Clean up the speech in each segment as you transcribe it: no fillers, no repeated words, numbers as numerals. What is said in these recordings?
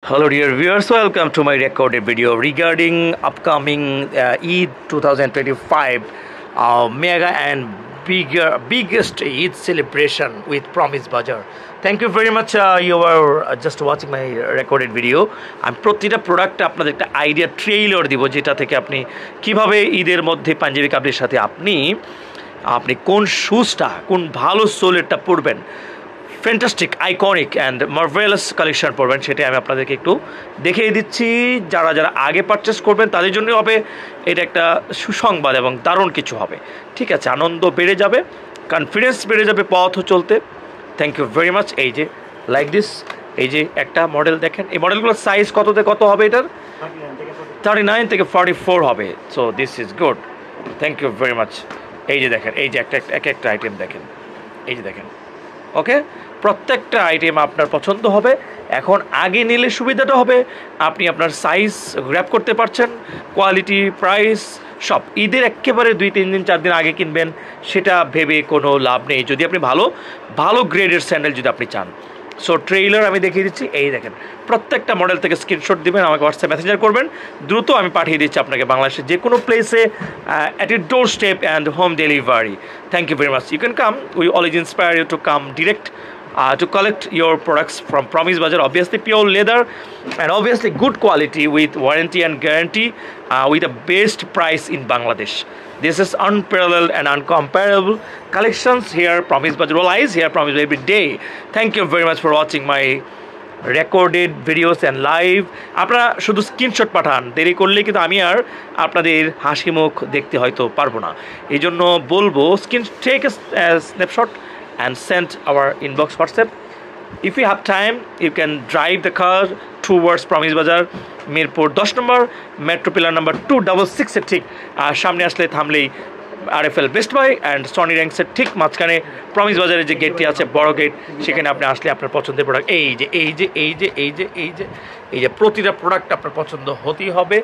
Hello dear viewers, welcome to my recorded video regarding upcoming Eid 2025 mega and biggest Eid celebration with Promise Bazaar. Thank you very much. You are just watching my recorded video. আমি প্রতিটা প্রোডাক্টে আপনাদের একটা idea trailer দিব, যেটা থেকে আপনি কিভাবে ঈদের মধ্যে পাঞ্জাবি কাপড়ের সাথে আপনি কোন শুজটা, কোন ভালো সোলেরটা পরবেন, fantastic iconic and marvellous collection পড়বেন, সেটাই আমি আপনাদেরকে একটু দেখিয়ে দিচ্ছি। যারা যারা আগে পারচেস করবেন তাদের জন্য হবে এটা একটা সুসংবাদ এবং দারুণ কিছু হবে। ঠিক আছে, আনন্দ বেড়ে যাবে, কনফিডেন্স বেড়ে যাবে পথ চলতে। Thank you very much. এই যে লাইক দিস, এই যে একটা মডেল দেখেন, এই মডেলগুলোর সাইজ কততে কত হবে? এটার 39 থেকে 44 হবে। So this is good, thank you very much. এই যে দেখেন, এই যে একটা আইটেম দেখেন, এই যে দেখেন। ওকে, প্রত্যেকটা আইটেম আপনার পছন্দ হবে। এখন আগে নিলে সুবিধাটা হবে, আপনি আপনার সাইজ গ্র্যাব করতে পারছেন, কোয়ালিটি, প্রাইস সব। ঈদের একেবারে 2-3 দিন 4 দিন আগে কিনবেন সেটা ভেবে কোনো লাভ নেই, যদি আপনি ভালো গ্রেডের স্যান্ডেল যদি আপনি চান। সো ট্রেইলার আমি দেখিয়ে দিচ্ছি। এই দেখেন, প্রত্যেকটা মডেল থেকে স্ক্রিনশট দিবেন, আমাকে হোয়াটসঅ্যাপ মেসেঞ্জার করবেন, দ্রুত আমি পাঠিয়ে দিচ্ছি আপনাকে বাংলাদেশের যে কোনো প্লেসে at your door step and home delivery. Thank you very much. You can come, we always inspire you to come direct to collect your products from Promise Bazaar. Obviously pure leather and obviously good quality with warranty and guarantee with the best price in Bangladesh. This is unparalleled and uncomparable collections here. Promise Bazaar lies here, Promise every day. Thank you very much for watching my recorded videos and live. আপনারা শুধু screenshot পাঠান, দেরি করলে কিন্তু আমি আর আপনাদের হাসি মুখ দেখতে হয়তো পারবো না। এই জন্য বলবো take a snapshot and send our inbox WhatsApp. If you have time, you can drive the car towards Promise Bazaar, Mirpur 10 number, Metro Pillar number 266 এর ঠিক সামনে আসলে থামলেই RFL best buy and Sony র্যাঙ্কসের ঠিক মাঝখানে প্রমিস বাজারের যে গেটটি আছে, বড় গেট, সেখানে আপনি আসলে আপনার পছন্দের প্রোডাক্ট এই যে প্রতিটা প্রোডাক্ট আপনার পছন্দ হতেই হবে।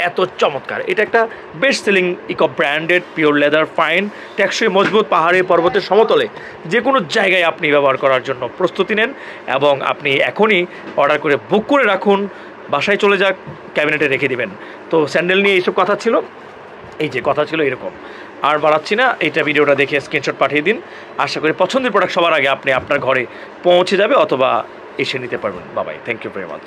এত চমৎকার, এটা একটা best selling eco branded pure leather, fine, টেকসই, মজবুত, পাহাড়ে, পর্বতের সমতলে যে কোনো জায়গায় আপনি ব্যবহার করার জন্য প্রস্তুতি নেন এবং আপনি এখনই অর্ডার করে বুক করে রাখুন, বাসায় চলে যাক, ক্যাবিনেটে রেখে দিবেন। তো স্যান্ডেল নিয়ে এইসব কথা ছিল, এই যে কথা ছিল এরকম, আর বাড়াচ্ছি না। এইটা ভিডিওটা দেখে স্ক্রিনশট পাঠিয়ে দিন, আশা করি পছন্দের প্রোডাক্ট সবার আগে আপনার ঘরে পৌঁছে যাবে অথবা এসে নিতে পারবেন। বাবাই, থ্যাংক ইউ ভেরি মাচ।